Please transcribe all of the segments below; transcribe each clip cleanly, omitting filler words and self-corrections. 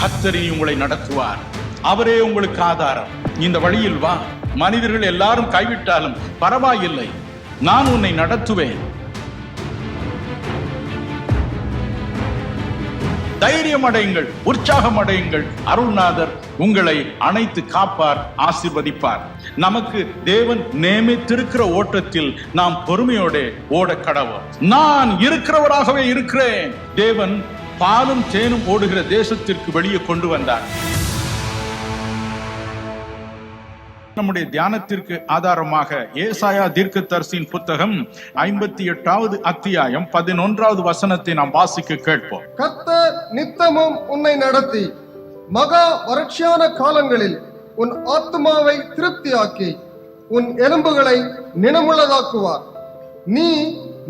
கர்த்தர் உங்களை நடத்துவார். அவரே உங்களுக்கு ஆதாரம். இந்த வழியில் வா. மனிதர்கள் எல்லாரும் கைவிட்டாலும் பரவாயில்லை, நான் உன்னை நடத்துவேன். தைரியம் அடையுங்கள், உற்சாகம் அடையுங்கள். அருள்நாதர் உங்களை அணைத்து காப்பார், ஆசீர்வதிப்பார். நமக்கு தேவன் நியமித்திருக்கிற ஓட்டத்தில் நாம் பொறுமையோட ஓட கடவோம். நான் இருக்கிறவராகவே இருக்கிறேன். தேவன் பாலும் தேனும் ஓடுகிற தேசத்திற்கு வெளியே கொண்டு வந்தார். நம்முடைய தியானத்திற்கு ஆதாரமாக ஏசாயா தீர்க்கதரிசியின் புத்தகம் 58வது அத்தியாயம் 11வது வசனத்தை நாம் வாசிக்க கேட்போம். கர்த்தர் நித்தமும் உன்னை நடத்தி மகா வறட்சியான காலங்களில் உன் ஆத்துமாவை திருப்தியாக்கி உன் எலும்புகளை நினமுள்ளதாக்குவார். நீ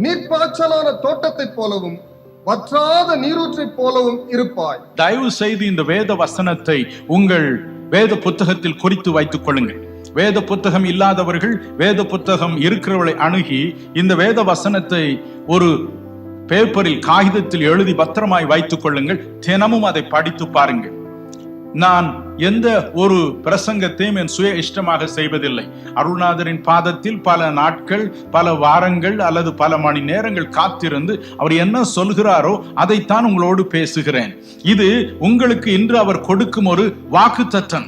நீர்ப்பாய்ச்சலான தோட்டத்தைப் போலவும் வற்றாத நீரூற்றைப் போலவும் இருப்பாய். தயவு செய்து இந்த வேத வசனத்தை உங்கள் வேத புத்தகத்தில் குறித்து வைத்துக் கொள்ளுங்கள். வேத புத்தகம் இல்லாதவர்கள் வேத புத்தகம் இருக்கிறவர்களை அணுகி இந்த வேத வசனத்தை ஒரு பேப்பரில் காகிதத்தில் எழுதி பத்திரமாய் வைத்துக் கொள்ளுங்கள். தினமும் அதை படித்து பாருங்கள். நான் எந்த ஒரு பிரசங்கத்தையும் என் சுய இஷ்டமாக செய்வதில்லை. அருள்நாதரின் பாதத்தில் பல நாட்கள், பல வாரங்கள் அல்லது பல மணி நேரங்கள் காத்திருந்து அவர் என்ன சொல்கிறாரோ அதைத்தான் உங்களோடு பேசுகிறேன். இது உங்களுக்கு இன்று அவர் கொடுக்கும் ஒரு வாக்குத்தத்தம்.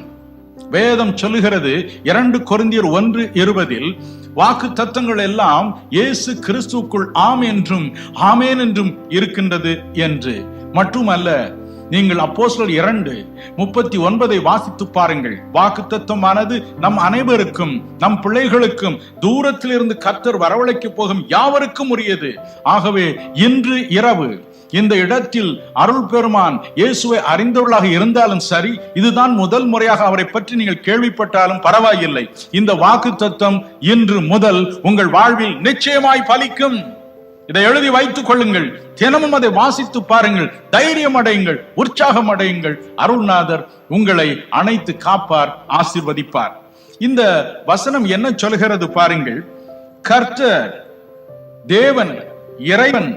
வேதம் சொல்லுகிறது 2 கொரிந்தியர் 1:20 வாக்கு தத்தங்கள் எல்லாம் இயேசு கிறிஸ்துவுக்குள் ஆம் என்றும் ஆமேன் என்றும் இருக்கின்றது என்று. மட்டுமல்ல, நீங்கள் அப்போஸ்தலர் 2:39 வாசித்து பாருங்கள். வாக்கு தத்தமானது நம் அனைவருக்கும், நம் பிள்ளைகளுக்கும், தூரத்தில் இருந்து கர்த்தர் வரவழைக்க போகும் யாவருக்கும் உரியது. ஆகவே இன்று இரவு இந்த இடத்தில் அருள் பெருமான் இயேசுவை அறிந்தவர்களாக இருந்தாலும் சரி, இதுதான் முதல் முறையாக அவரை பற்றி நீங்கள் கேள்விப்பட்டாலும் பரவாயில்லை, இந்த வாக்குத்தத்தம் இன்று முதல் உங்கள் வாழ்வில் நிச்சயமாய் பலிக்கும். இதை எழுதி வைத்துக் கொள்ளுங்கள். தினமும் அதை வாசித்து பாருங்கள். தைரியம் அடையுங்கள், உற்சாகம் அடையுங்கள். அருள்நாதர் உங்களை அணைத்து காப்பார், ஆசீர்வதிப்பார். இந்த வசனம் என்ன சொல்கிறது பாருங்கள். கர்த்தர், தேவன், இறைவன்,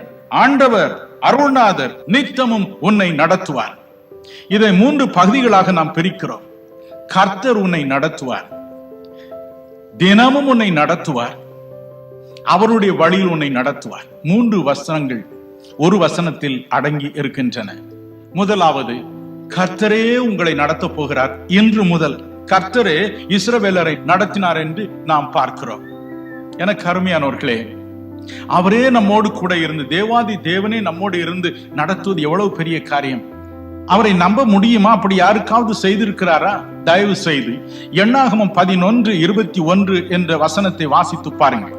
ஆண்டவர், அருள்நாதர் நித்தமும் உன்னை நடத்துவார். இதை 3 பகுதிகளாக நாம் பிரிக்கிறோம். கர்த்தர் உன்னை நடத்துவார், தினமும் உன்னை நடத்துவார், அவருடைய வழியில் உன்னை நடத்துவார். 3 வசனங்கள் ஒரு வசனத்தில் அடங்கி இருக்கின்றன. முதலாவது, கர்த்தரே உங்களை நடத்த போகிறார். இன்று முதல் கர்த்தரே இஸ்ரவேலரை நடத்தினார் என்று நாம் பார்க்கிறோம். எனக்கு அருமையானவர்களே, அவரே நம்மோடு கூட இருந்து, தேவாதி தேவனே நம்மோடு இருந்து நடத்துவது எவ்வளவு பெரிய காரியம். அவரை நம்ப முடியுமா? அப்படி யாருக்காவது செய்திருக்கிறாரா? தயவு செய்து எண்ணாகமம் 11:21 என்ற வசனத்தை வாசித்து பாருங்கள்.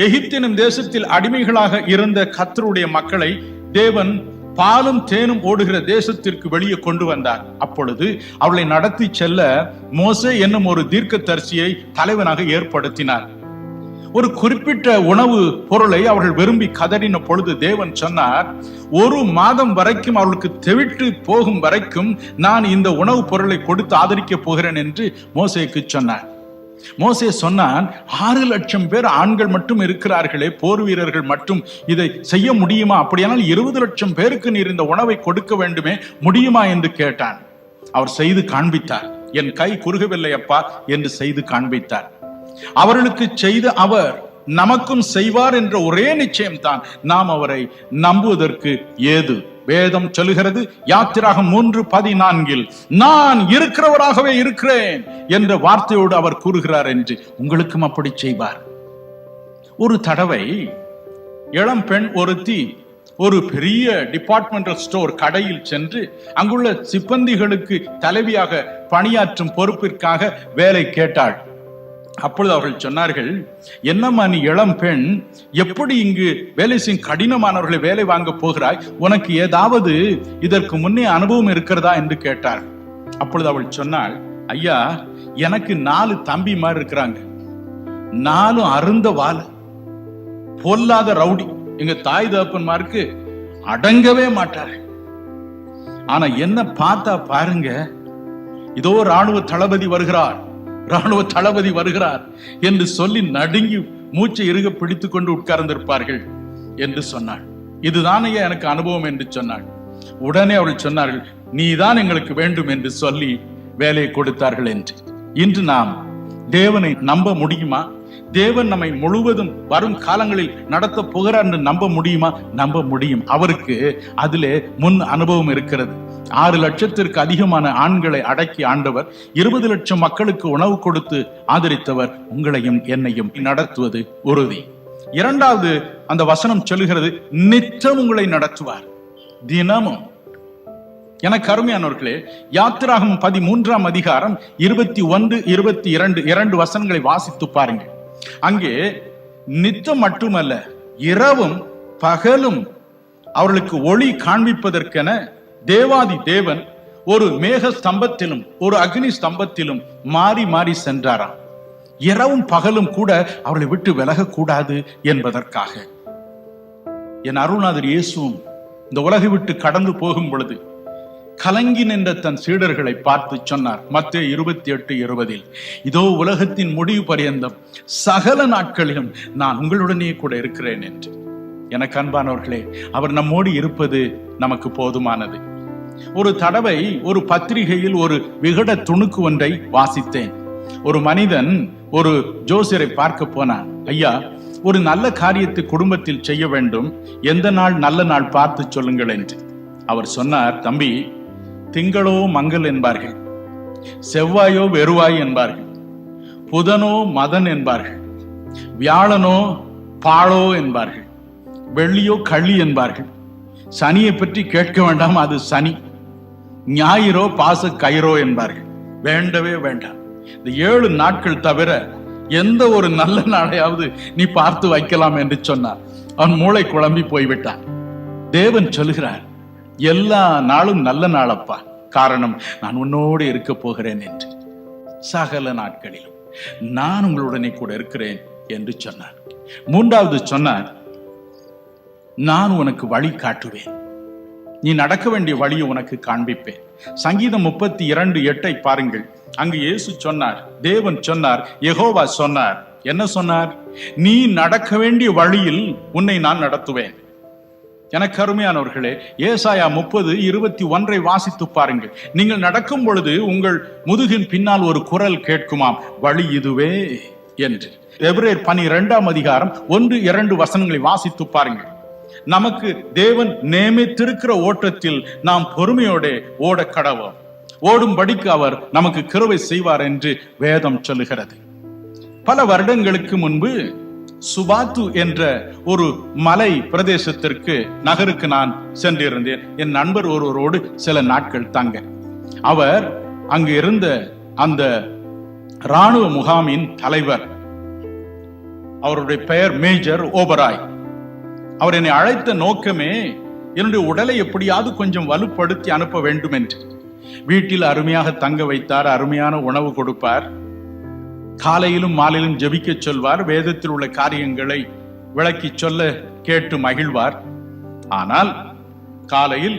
எகிப்தினும் தேசத்தில் அடிமைகளாக இருந்த கர்த்தருடைய மக்களை தேவன் பாலும் தேனும் ஓடுகிற தேசத்திற்கு வெளியே கொண்டு வந்தார். அப்பொழுது அவளை நடத்தி செல்ல மோசே என்னும் ஒரு தீர்க்கதரிசியை தலைவனாக ஏற்படுத்தினார். ஒரு குறிப்பிட்ட உணவு பொருளை அவர்கள் விரும்பி கதறின பொழுது தேவன் சொன்னார், 1 மாதம் வரைக்கும் அவர்களுக்கு தெவிட்டு போகும் வரைக்கும் நான் இந்த உணவு பொருளை கொடுத்து ஆதரிக்க போகிறேன் என்று மோசேக்கு சொன்னார். மோசே சொன்னான், 6 லட்சம் பேர் ஆண்கள் மட்டும் இருக்கிறார்களே, போர் வீரர்கள் மட்டும் இதை செய்ய முடியுமா? அப்படியானால் 20 லட்சம் பேருக்கு நீர் இந்த உணவை கொடுக்க வேண்டுமே, முடியுமா என்று கேட்டான். அவர் செய்து காண்பித்தார். என் கை குறுகவில்லை அப்பா என்று செய்து காண்பித்தார். அவர்களுக்கு செய்த அவர் நமக்கும் செய்வார் என்ற ஒரே நிச்சயம்தான் நாம் அவரை நம்புவதற்கு ஏது. வேதம் சொல்லுகிறது, யாத்திராகம் 3:14 நான் இருக்கிறவராகவே இருக்கிறேன் என்ற வார்த்தையோடு அவர் கூறுகிறார் என்று. உங்களுக்கும் அப்படி செய்வார். ஒரு தடவை இளம் பெண் ஒருத்தி ஒரு பெரிய டிபார்ட்மெண்டல் ஸ்டோர் கடையில் சென்று அங்குள்ள சிப்பந்திகளுக்கு தலைவியாக பணியாற்றும் பொறுப்பிற்காக வேலை கேட்டாள். அப்பொழுது அவர்கள் சொன்னார்கள், என்னம்மா நீ இளம் பெண், எப்படி இங்கு வேலை செய்யும் கடினமானவர்களை வேலை வாங்க போகிறாய்? உனக்கு ஏதாவது இதற்கு முன்னே அனுபவம் இருக்கிறதா என்று கேட்டார். அப்பொழுது அவள் சொன்னாள், ஐயா, எனக்கு 4 தம்பி மாதிரி இருக்கிறாங்க. 4 அருந்த வாள், பொல்லாத ரவுடி. எங்க தாய் தகப்பன்மாருக்கு அடங்கவே மாட்டார்கள். ஆனா என்ன பார்த்தா பாருங்க, இதோ ராணுவ தளபதி வருகிறார், ராணுவ தளபதி வருகிறார் என்று சொல்லி நடுங்கி மூச்சை இறுக பிடித்துக் கொண்டு உட்கார்ந்திருப்பார்கள் என்று சொன்னாள். இதுதானே எனக்கு அனுபவம் என்று சொன்னாள். உடனே அவள் சொன்னார்கள், நீதான் எங்களுக்கு வேண்டும் என்று சொல்லி வேலையை கொடுத்தார்கள் என்று. இன்று நாம் தேவனை நம்ப முடியுமா? தேவன் நம்மை முழுவதும் வரும் காலங்களில் நடத்த போகிறார் என்று நம்ப முடியுமா? நம்ப முடியும். அவருக்கு அதிலே முன் அனுபவம் இருக்கிறது. 6 லட்சத்திற்கு அதிகமான ஆண்களை அடக்கி ஆண்டவர், 20 லட்சம் மக்களுக்கு உணவு கொடுத்து ஆதரித்தவர். உங்களையும் என்னையும் நடத்துவது உறுதி. இரண்டாவது அந்த வசனம் சொல்லுகிறது, நித்தம் உங்களை நடத்துவார். தினமும். எனக்கு அருமையானவர்களே, யாத்திராகமம் 13ஆம் அதிகாரம் 21, 22 2 வசனங்களை வாசித்து பாருங்கள். அங்கே நித்தம் மட்டுமல்ல, இரவும் பகலும் அவர்களுக்கு ஒளி காண்பிப்பதற்கென தேவாதி தேவன் ஒரு மேக ஸ்தம்பத்திலும் ஒரு அக்னி ஸ்தம்பத்திலும் மாறி மாறி சென்றாராம். இரவும் பகலும் கூட அவர்களை விட்டு விலகக்கூடாது என்பதற்காக. என் அருள்நாதர் இயேசுவும் இந்த உலகை விட்டு கடந்து போகும் பொழுது கலங்கி நின்ற தன் சீடர்களை பார்த்து சொன்னார், மத்தேயு 28:20, இதோ உலகத்தின் முடிவு பரியந்தம் சகல நாட்களிலும் நான் உங்களுடனே கூட இருக்கிறேன் என்று. எனக்கு அன்பானவர்களே, அவர் நம்மோடு இருப்பது நமக்கு போதுமானது. ஒரு தடவை ஒரு பத்திரிகையில் ஒரு விகட துணுக்கு ஒன்றை வாசித்தேன். ஒரு மனிதன் ஒரு ஜோசியரை பார்க்க போனான். ஐயா, ஒரு நல்ல காரியத்தை குடும்பத்தில் செய்ய வேண்டும், எந்த நாள் நல்ல நாள் பார்த்து சொல்லுங்கள் என்று. அவர் சொன்னார், தம்பி, திங்களோ மங்கள் என்பார்கள், செவ்வாயோ வெறுவாய் என்பார்கள், புதனோ மதன் என்பார்கள், வியாழனோ பாழோ என்பார்கள், வெள்ளியோ கள்ளி என்பார்கள், சனியை பற்றி கேட்க வேண்டாம், அது சனி, ஞாயிறோ பாச கயிறோ என்பார்கள். வேண்டவே வேண்டாம். இந்த 7 நாட்கள் தவிர எந்த ஒரு நல்ல நாளையாவது நீ பார்த்து வைக்கலாம் என்று சொன்னார். அவன் மூளை குழம்பி போய்விட்டான். தேவன் சொல்கிறார், எல்லா நாளும் நல்ல நாளப்பா, காரணம் நான் உன்னோடு இருக்க போகிறேன் என்று. சகல நாட்களிலும் நான் உங்களுடனே கூட இருக்கிறேன் என்று சொன்னார். மூன்றாவது சொன்னார், நான் உனக்கு வழி காட்டுவேன், நீ நடக்க வேண்டிய வழியை உனக்கு காண்பிப்பேன். சங்கீதம் 32:8 பாருங்கள். அங்கு இயேசு சொன்னார், தேவன் சொன்னார், யெகோவா சொன்னார். என்ன சொன்னார்? நீ நடக்க வேண்டிய வழியில் உன்னை நான் நடத்துவேன். எனக்கு அருமையானவர்களே, ஏசாயா 30:21 வாசித்து பாருங்கள். நீங்கள் நடக்கும் பொழுது உங்கள் முதுகின் பின்னால் ஒரு குரல் கேட்குமாம், வழி இதுவே என்று. எபிரேயர் 12ஆம் அதிகாரம் 1-2 வசனங்களை வாசித்து பாருங்கள். நமக்கு தேவன் நியமித்திருக்கிற ஓட்டத்தில் நாம் பொறுமையோட ஓட கடவோம். ஓடும்படிக்கு அவர் நமக்கு கிருபை செய்வார் என்று வேதம் சொல்லுகிறது. பல வருடங்களுக்கு முன்பு சுபாத்து என்ற ஒரு மலை பிரதேசத்திற்கு நகருக்கு நான் சென்றிருந்தேன். என் நண்பர் ஒருவரோடு சில நாட்கள் தங்க. அவர் அங்கு இருந்த அந்த இராணுவ முகாமின் தலைவர், அவருடைய பெயர் மேஜர் ஓபராய். அவர் என்னை அழைத்த நோக்கமே என்னுடைய உடலை எப்படியாவது கொஞ்சம் வலுப்படுத்தி அனுப்ப வேண்டும் என்று. வீட்டில் அருமையாக தங்க வைத்தார், அருமையான உணவு கொடுப்பார், காலையிலும் மாலையிலும் ஜெபிக்க சொல்வார், வேதத்தில் உள்ள காரியங்களை விளக்கி சொல்ல கேட்டு மகிழ்வார். ஆனால் காலையில்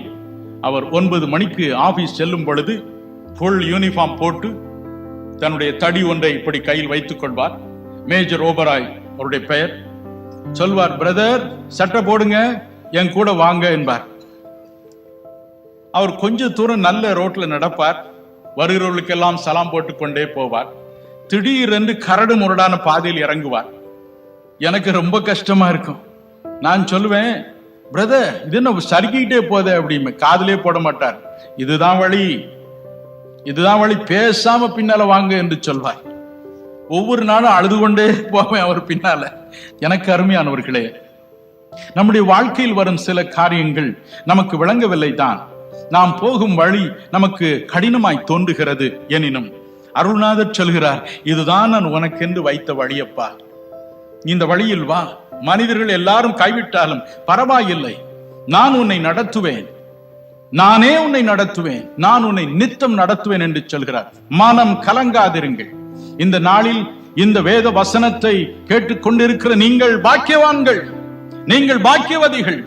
அவர் 9 மணிக்கு ஆபீஸ் செல்லும் பொழுது ஃபுல் யூனிஃபார்ம் போட்டு தன்னுடைய தடி ஒன்றை இப்படி கையில் வைத்துக் கொள்வார். மேஜர் ஓபராய் அவருடைய பெயர். சொல்வார், பிரதர் சட்டை போடுங்க, என் கூட வாங்க என்பார். அவர் கொஞ்ச தூரம் நல்ல ரோட்ல நடப்பார், வருகிறவர்களுக்கெல்லாம் சலாம் போட்டுக்கொண்டே போவார். திடீரென்று கரடு முரடான பாதையில் இறங்குவார். எனக்கு ரொம்ப கஷ்டமா இருக்கும். நான் சொல்லுவேன், பிரதர் இது என்ன சறுக்கிட்டே போதே அப்படின்னு. காதலே போட மாட்டார். இதுதான் வழி, இதுதான் வழி, பேசாம பின்னால வாங்க என்று சொல்வார். ஒவ்வொரு நாளும் அழுது கொண்டே போவேன் அவர் பின்னால. எனக்கு அருமையானவர்களே, நம்முடைய வாழ்க்கையில் வரும் சில காரியங்கள் நமக்கு விளங்கவில்லை தான். நாம் போகும் வழி நமக்கு கடினமாய் தோன்றுகிறது. எனினும் அருள்நாதர் சொல்கிறார், இதுதான் நான் உனக்கென்று வைத்த வழியப்பா, இந்த வழியில் வா. மனிதர்கள் எல்லாரும் கைவிட்டாலும் பரவாயில்லை, நான் உன்னை நடத்துவேன், நானே உன்னை நடத்துவேன், நான் உன்னை நித்தம் நடத்துவேன் என்று சொல்கிறார். மனம் கலங்காதிருங்கள். இந்த நாளில் இந்த வேத வசனத்தை கேட்டுக்கொண்டிருக்கிற நீங்கள் பாக்கியவான்கள், நீங்கள் பாக்கியவதிகள்.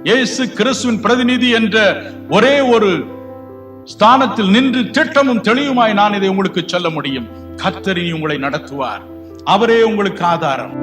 இயேசு கிறிஸ்துவின் பிரதிநிதி என்ற ஒரே ஒரு ஸ்தானத்தில் நின்று திட்டமும் தெளிவுமாய் நான் இதை உங்களுக்கு சொல்ல முடியும். கர்த்தர் உங்களை நடத்துவார், அவரே உங்களுக்கு ஆதாரம்.